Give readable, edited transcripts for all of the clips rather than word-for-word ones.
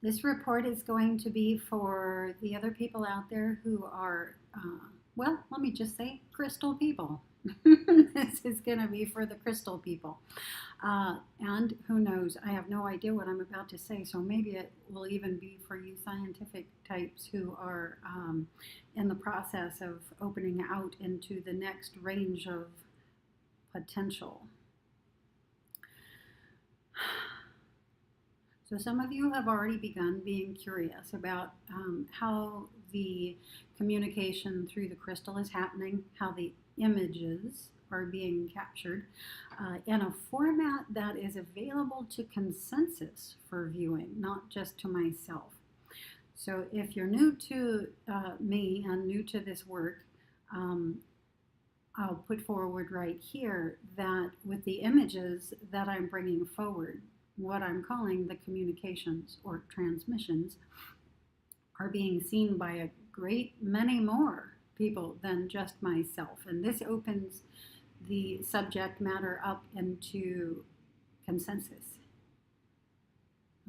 This report is going to be for the other people out there who are, well, let me just say crystal people. This is going to be for the crystal people. And who knows, I have no idea what I'm about to say, so maybe it will even be for you scientific types who are in the process of opening out into the next range of potential. So some of you have already begun being curious about how the communication through the crystal is happening, how the images are being captured in a format that is available to consensus for viewing, not just to myself. So if you're new to me and new to this work, I'll put forward right here that with the images that I'm bringing forward, what I'm calling the communications or transmissions are being seen by a great many more people than just myself. And this opens the subject matter up into consensus.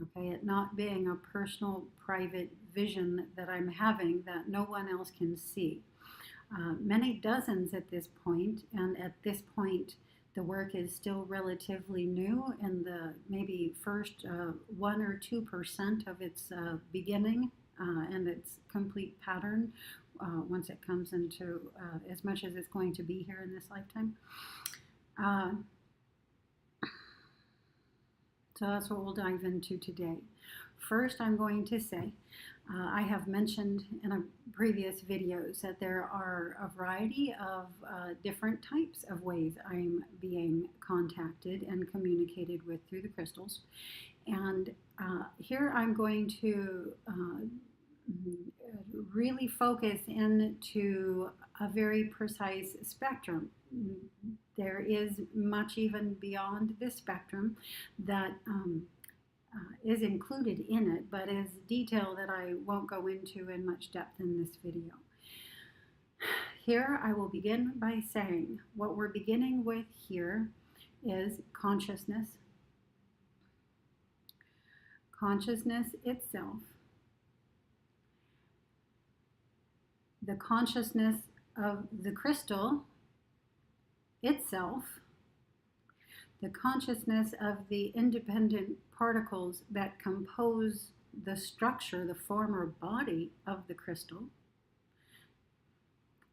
Okay, it not being a personal, private vision that I'm having that no one else can see. Many dozens at this point, and at this point, the work is still relatively new in the maybe first 1 or 2% of its beginning and its complete pattern once it comes into as much as it's going to be here in this lifetime. So that's what we'll dive into today. First, I'm going to say, I have mentioned in a previous videos that there are a variety of different types of ways I'm being contacted and communicated with through the crystals. And here I'm going to really focus into a very precise spectrum. There is much even beyond this spectrum that is included in it, but is detail that I won't go into in much depth in this video. Here I will begin by saying what we're beginning with here is consciousness. Consciousness itself. The consciousness of the crystal itself, the consciousness of the independent particles that compose the structure, the form or body of the crystal,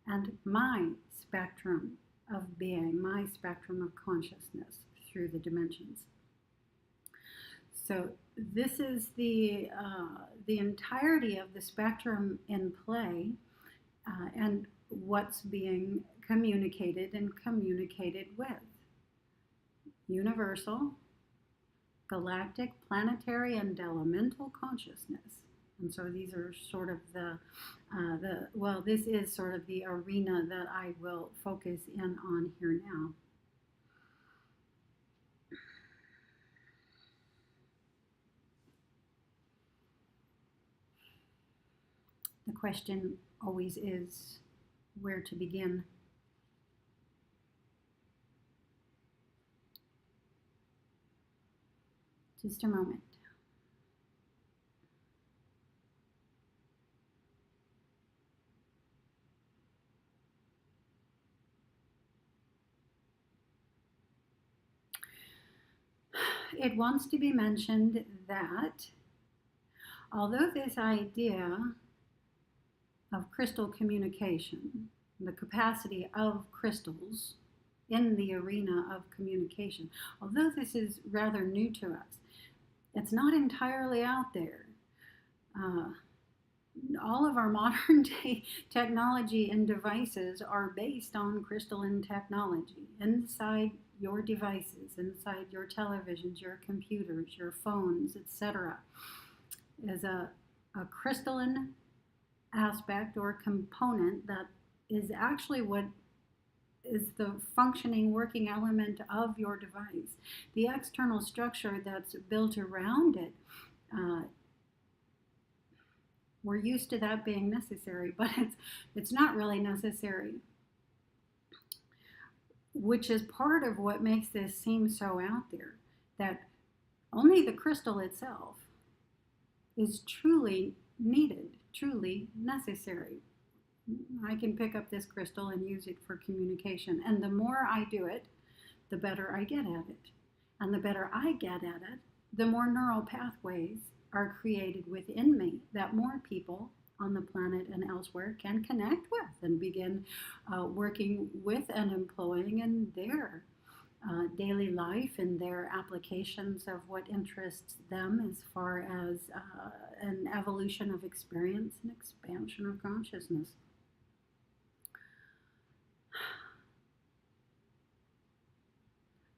and my spectrum of being, my spectrum of consciousness through the dimensions. So this is the entirety of the spectrum in play, and what's being communicated and communicated with. Universal, galactic, planetary, and elemental consciousness. And so these are sort of well, this is sort of the arena that I will focus in on here now. The question always is where to begin. Just a moment. It wants to be mentioned that although this idea of crystal communication, the capacity of crystals in the arena of communication, although this is rather new to us, it's not entirely out there. All of our modern day technology and devices are based on crystalline technology inside your devices, inside your televisions, your computers, your phones, etc. is a crystalline aspect or component that is actually what is the functioning working element of your device. The external structure that's built around it, we're used to that being necessary, but it's not really necessary, which is part of what makes this seem so out there, that only the crystal itself is truly needed, truly necessary. I can pick up this crystal and use it for communication. And the more I do it, the better I get at it. And the better I get at it, the more neural pathways are created within me that more people on the planet and elsewhere can connect with and begin working with and employing in their daily life and their applications of what interests them as far as an evolution of experience and expansion of consciousness.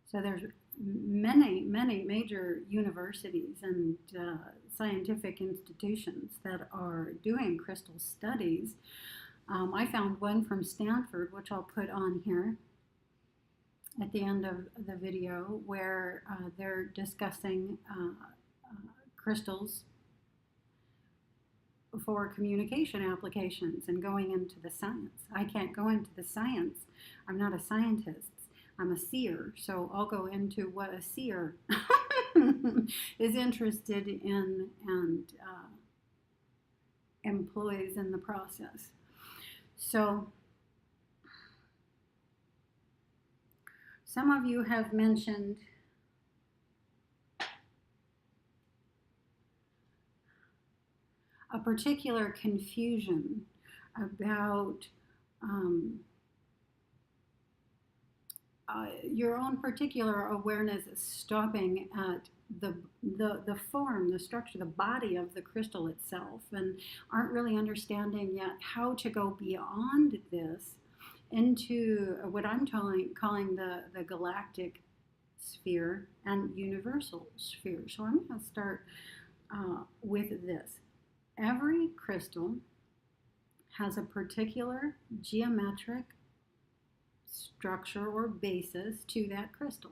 So there's many, many major universities and scientific institutions that are doing crystal studies. I found one from Stanford, which I'll put on here at the end of the video, where they're discussing crystals for communication applications and going into the science. I can't go into the science. I'm not a scientist. I'm a seer, so I'll go into what a seer is interested in and employs in the process. So some of you have mentioned a particular confusion about your own particular awareness stopping at the form, the structure, the body of the crystal itself, and aren't really understanding yet how to go beyond this into what I'm calling the galactic sphere and universal sphere. So I'm going to start with this. Every crystal has a particular geometric structure or basis to that crystal.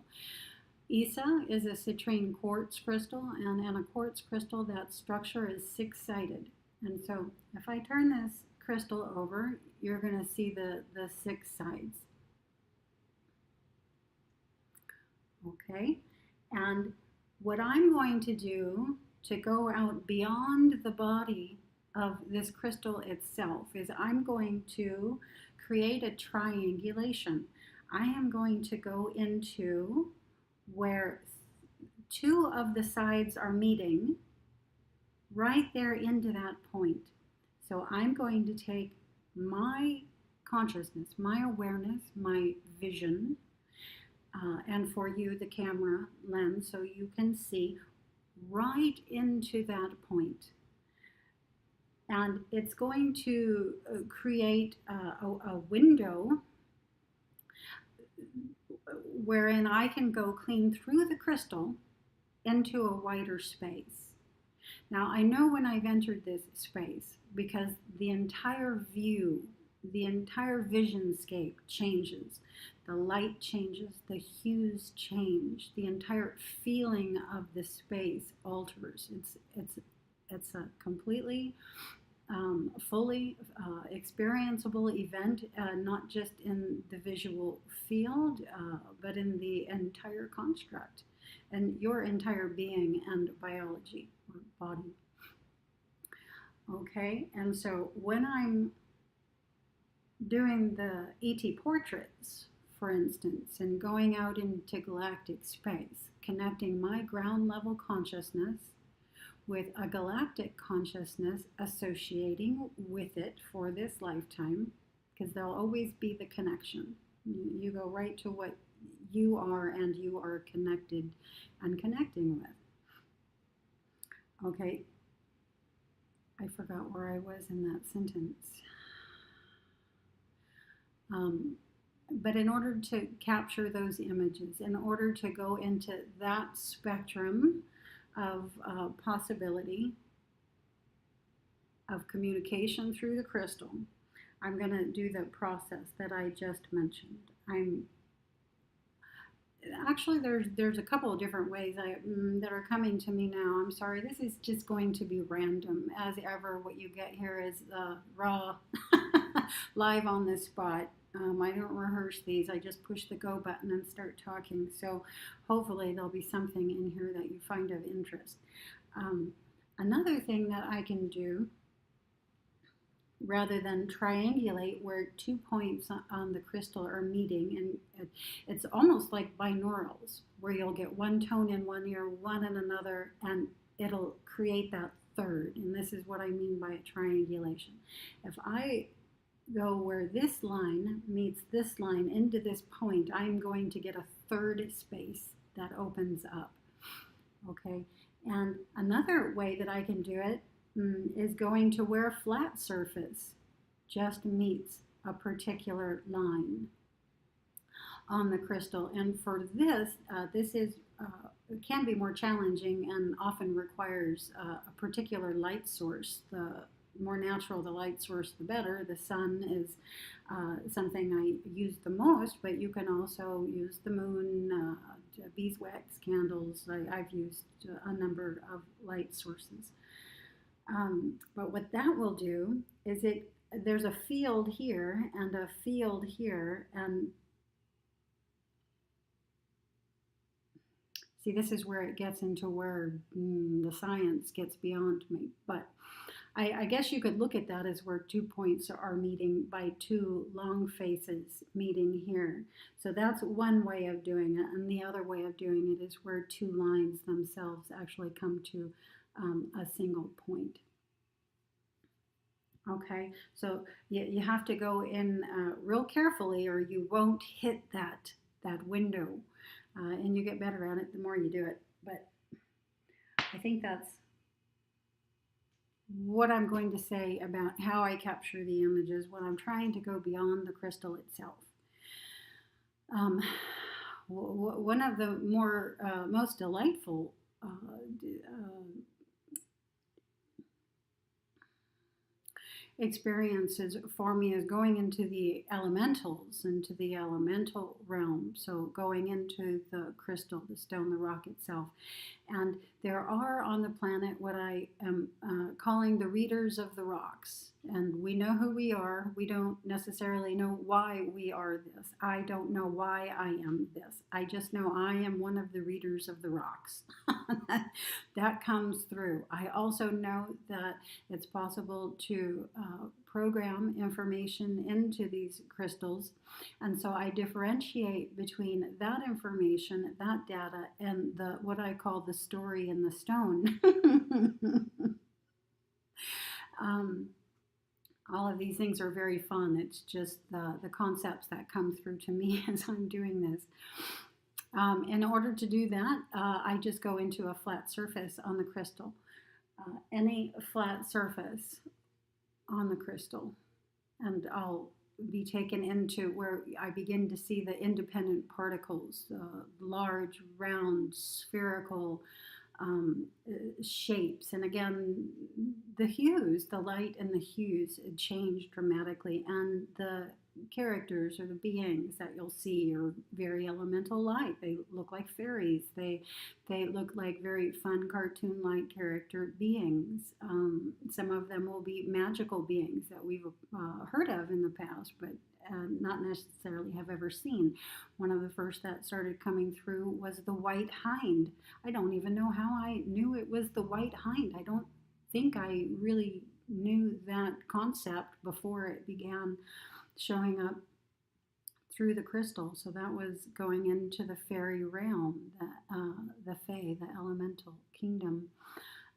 Isa is a citrine quartz crystal, and in a quartz crystal, that structure is six-sided. And so if I turn this crystal over, you're going to see the six sides. Okay, and what I'm going to do to go out beyond the body of this crystal itself is I'm going to create a triangulation. I am going to go into where two of the sides are meeting, right there into that point. So I'm going to take my consciousness, my awareness, my vision, and for you the camera lens so you can see right into that point. And it's going to create a window wherein I can go clean through the crystal into a wider space. Now, I know when I've entered this space because the entire view, the entire visionscape changes. The light changes, the hues change, the entire feeling of the space alters. It's a completely fully experienceable event, not just in the visual field, but in the entire construct and your entire being and biology or body. Okay, and so when I'm doing the ET portraits, for instance, and going out into galactic space, connecting my ground level consciousness with a galactic consciousness associating with it for this lifetime, because there'll always be the connection. You go right to what you are and you are connected and connecting with. Okay, I forgot where I was in that sentence. But in order to capture those images, in order to go into that spectrum of possibility of communication through the crystal, I'm going to do the process that I just mentioned. Actually, there's a couple of different ways that are coming to me now. I'm sorry, this is just going to be random. As ever, what you get here is raw, live on the spot. I don't rehearse these. I just push the go button and start talking. So hopefully there'll be something in here that you find of interest. Another thing that I can do, rather than triangulate where 2 points on the crystal are meeting, and it's almost like binaurals, where you'll get one tone in one ear, one in another, and it'll create that third. And this is what I mean by a triangulation. If I go where this line meets this line into this point, I'm going to get a third space that opens up. Okay, and another way that I can do it is going to where a flat surface just meets a particular line on the crystal. And for this, this is it can be more challenging and often requires a particular light source. The more natural the light source, the better. The sun is something I use the most, but you can also use the moon, beeswax candles. I've used a number of light sources. But what that will do is there's a field here and a field here, and see, this is where it gets into where the science gets beyond me. But I guess you could look at that as where 2 points are meeting by two long faces meeting here. So that's one way of doing it. And the other way of doing it is where two lines themselves actually come to a single point. Okay, so you have to go in real carefully or you won't hit that window. And you get better at it the more you do it. But I think that's what I'm going to say about how I capture the images when I'm trying to go beyond the crystal itself. One of the most delightful experiences for me is going into the elementals, into the elemental realm. So going into the crystal, the stone, the rock itself. And there are on the planet what I am calling the readers of the rocks. And we know who we are. We don't necessarily know why we are this. I don't know why I am this. I just know I am one of the readers of the rocks. That comes through. I also know that it's possible to program information into these crystals. And so I differentiate between that information, that data, and what I call the story in the stone. All of these things are very fun. It's just the concepts that come through to me as I'm doing this. In order to do that, I just go into a flat surface on the crystal. Any flat surface on the crystal, and I'll be taken into where I begin to see the independent particles, large, round, spherical shapes. And again, the hues, the light and the hues change dramatically, and the characters or the beings that you'll see are very elemental light. They look like fairies. They look like very fun cartoon-like character beings. Some of them will be magical beings that we've heard of in the past, but not necessarily have ever seen. One of the first that started coming through was the white hind. I don't even know how I knew it was the white hind. I don't think I really knew that concept before it began showing up through the crystal. So that was going into the fairy realm, the fae, the elemental kingdom.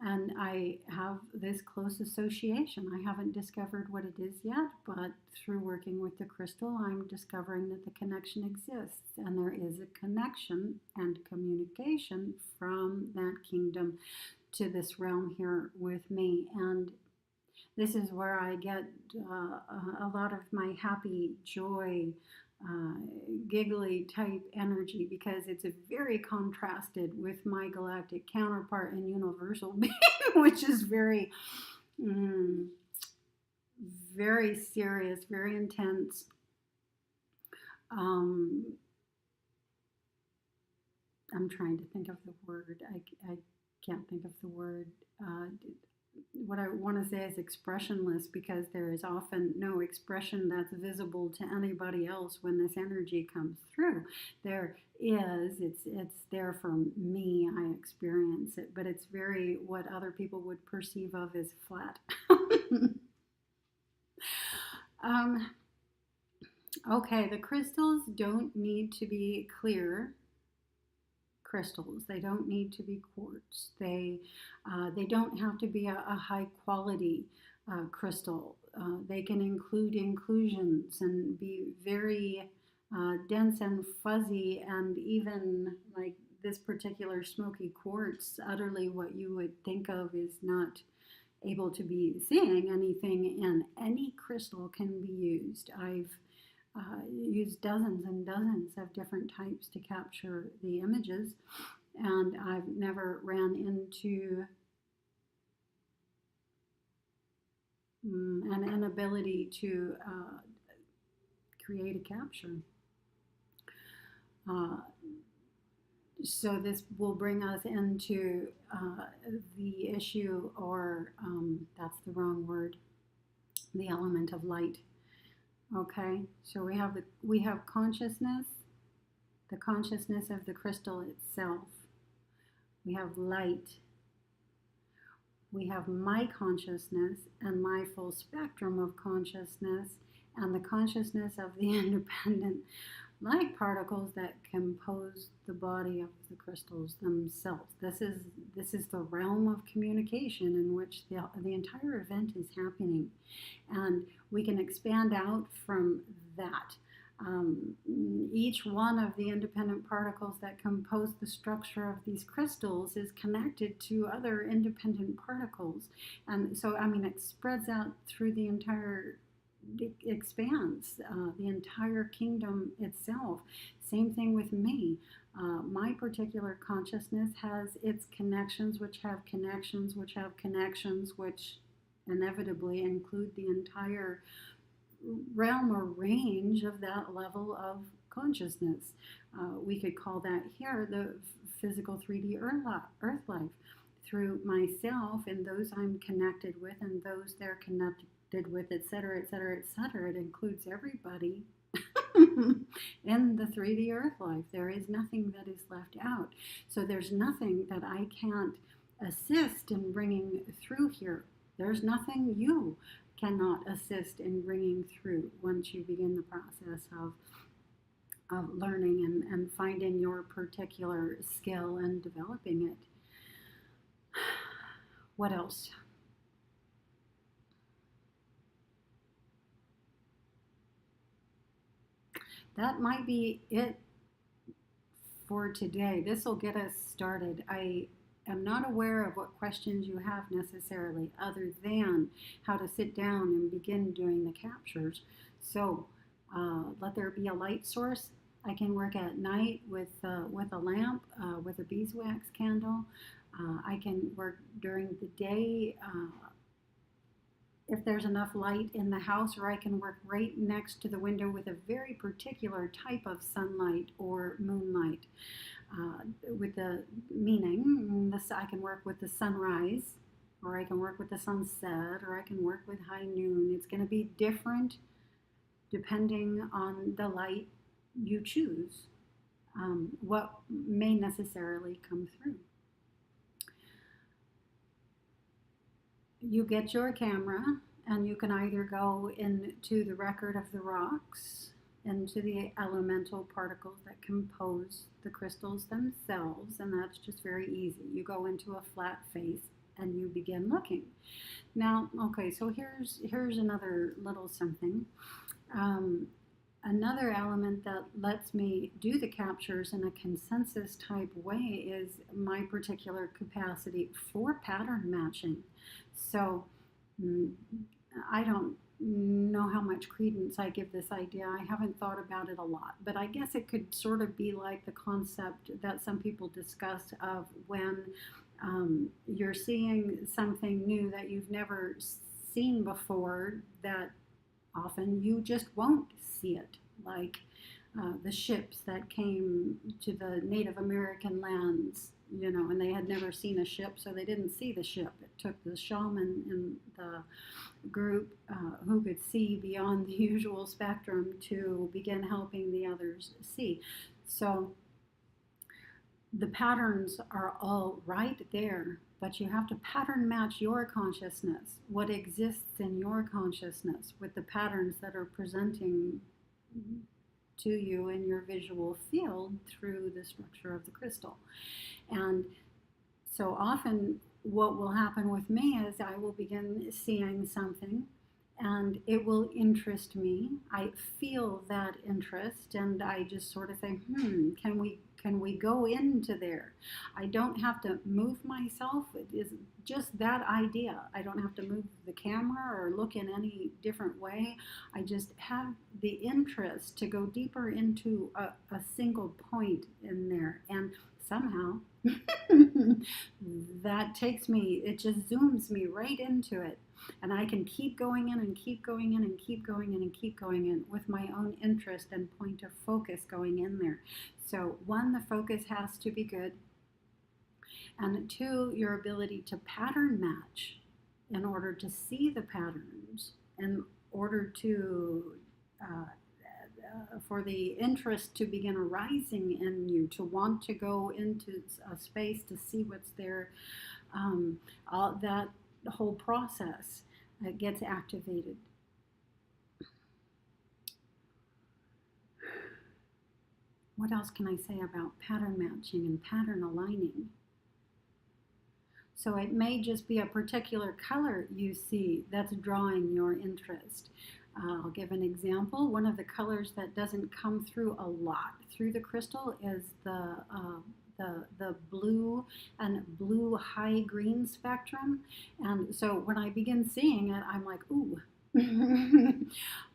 And I have this close association. I haven't discovered what it is yet, but through working with the crystal, I'm discovering that the connection exists. And there is a connection and communication from that kingdom to this realm here with me. And this is where I get a lot of my happy, joy, giggly type energy, because it's very contrasted with my galactic counterpart and universal being, which is very, very serious, very intense. I'm trying to think of the word. I can't think of the word. what I want to say is expressionless, because there is often no expression that's visible to anybody else when this energy comes through. There is, it's there for me. I experience it, but it's very what other people would perceive of as flat. um, okay, the crystals don't need to be clear crystals. They don't need to be quartz. They don't have to be a high quality crystal. They can include inclusions and be very dense and fuzzy, and even like this particular smoky quartz, utterly what you would think of is not able to be seeing anything in any crystal can be used. I've used dozens and dozens of different types to capture the images, and I've never ran into an inability to create a capture. Uh, so this will bring us into the issue, or that's the wrong word, the element of light. Okay, so we have consciousness, the consciousness of the crystal itself. We have light. We have my consciousness and my full spectrum of consciousness, and the consciousness of the independent light particles that compose the body of the crystals themselves. This is the realm of communication in which the entire event is happening, and we can expand out from that. Each one of the independent particles that compose the structure of these crystals is connected to other independent particles, and so I mean it spreads out through the entire, it expands the entire kingdom itself. Same thing with me. My particular consciousness has its connections, which have connections, which have connections, which inevitably include the entire realm or range of that level of consciousness. We could call that here the physical 3D earth life. Through myself and those I'm connected with and those they're connected with, etc., etc., etc. It includes everybody in the 3D earth life. There is nothing that is left out. So there's nothing that I can't assist in bringing through here. There's nothing you cannot assist in bringing through once you begin the process of learning and finding your particular skill and developing it. What else? That might be it for today. This will get us started. I am not aware of what questions you have necessarily, other than how to sit down and begin doing the captures. So let there be a light source. I can work at night with a lamp, with a beeswax candle. I can work during the day if there's enough light in the house, or I can work right next to the window with a very particular type of sunlight or moonlight. With the meaning, I can work with the sunrise, or I can work with the sunset, or I can work with high noon. It's going to be different depending on the light you choose, what may necessarily come through. You get your camera, and you can either go into the record of the rocks, into the elemental particles that compose the crystals themselves, and that's just very easy. You go into a flat face and you begin looking. Now, okay, so here's another little something. Another element that lets me do the captures in a consensus type way is my particular capacity for pattern matching. So I don't know how much credence I give this idea. I haven't thought about it a lot, but I guess it could sort of be like the concept that some people discuss of when you're seeing something new that you've never seen before, that often you just won't see it, like the ships that came to the Native American lands and they had never seen a ship, so they didn't see the ship. It took the shaman in the group who could see beyond the usual spectrum to begin helping the others see. So the patterns are all right there, but you have to pattern match your consciousness, what exists in your consciousness, with the patterns that are presenting to you in your visual field through the structure of the crystal. And so often what will happen with me is I will begin seeing something and it will interest me. I feel that interest and I just sort of say, can we go into there? I don't have to move myself. It is just that idea. I don't have to move the camera or look in any different way. I just have the interest to go deeper into a single point in there. And somehow that takes me, it just zooms me right into it. And I can keep going in and keep going in and keep going in and keep going in with my own interest and point of focus going in there. So one, the focus has to be good. And two, your ability to pattern match in order to see the patterns, in order to for the interest to begin arising in you, to want to go into a space to see what's there. All that whole process gets activated. What else can I say about pattern matching and pattern aligning? So it may just be a particular color you see that's drawing your interest. I'll give an example. One of the colors that doesn't come through a lot through the crystal is the blue and blue high green spectrum. And so when I begin seeing it, I'm like, ooh,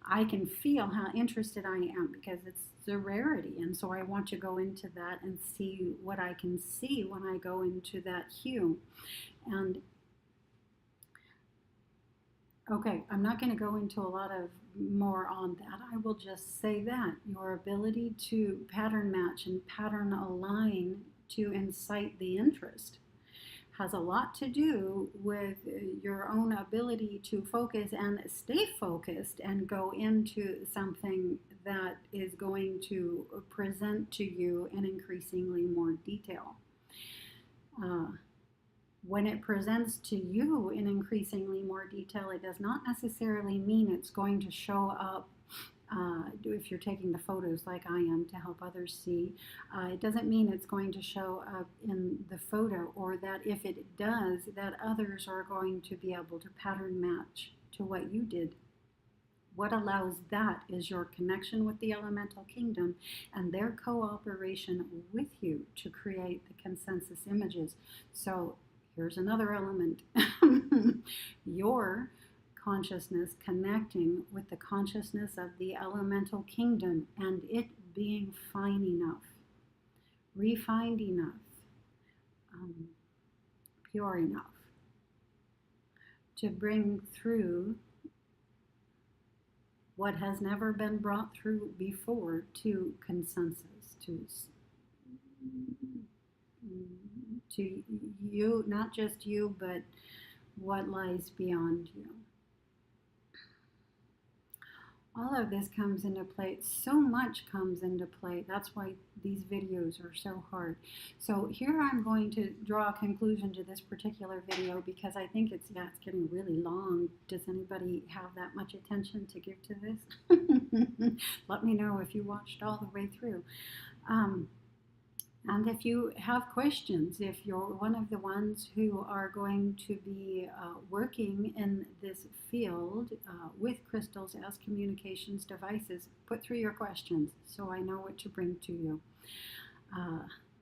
I can feel how interested I am because it's the rarity. And so I want to go into that and see what I can see when I go into that hue. And okay, I'm not going to go into a lot of more on that. I will just say that your ability to pattern match and pattern align to incite the interest has a lot to do with your own ability to focus and stay focused and go into something that is going to present to you in increasingly more detail. When it presents to you in increasingly more detail, it does not necessarily mean it's going to show up if you're taking the photos like I am to help others see. It doesn't mean it's going to show up in the photo, or that if it does, that others are going to be able to pattern match to what you did. What allows that is your connection with the elemental kingdom and their cooperation with you to create the consensus images. So here's another element. Your consciousness connecting with the consciousness of the elemental kingdom and it being fine enough, refined enough, pure enough to bring through what has never been brought through before to consensus, to you, not just you, but what lies beyond you. All of this comes into play. So much comes into play. That's why these videos are so hard. So here I'm going to draw a conclusion to this particular video because I think it's getting really long. Does anybody have that much attention to give to this? Let me know if you watched all the way through. And if you have questions, if you're one of the ones who are going to be working in this field with crystals as communications devices, put through your questions so I know what to bring to you.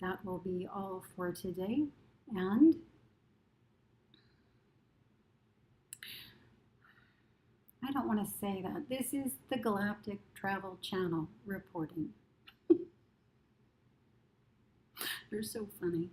That will be all for today. And I don't want to say that. This is the Galactic Travel Channel reporting. You're so funny.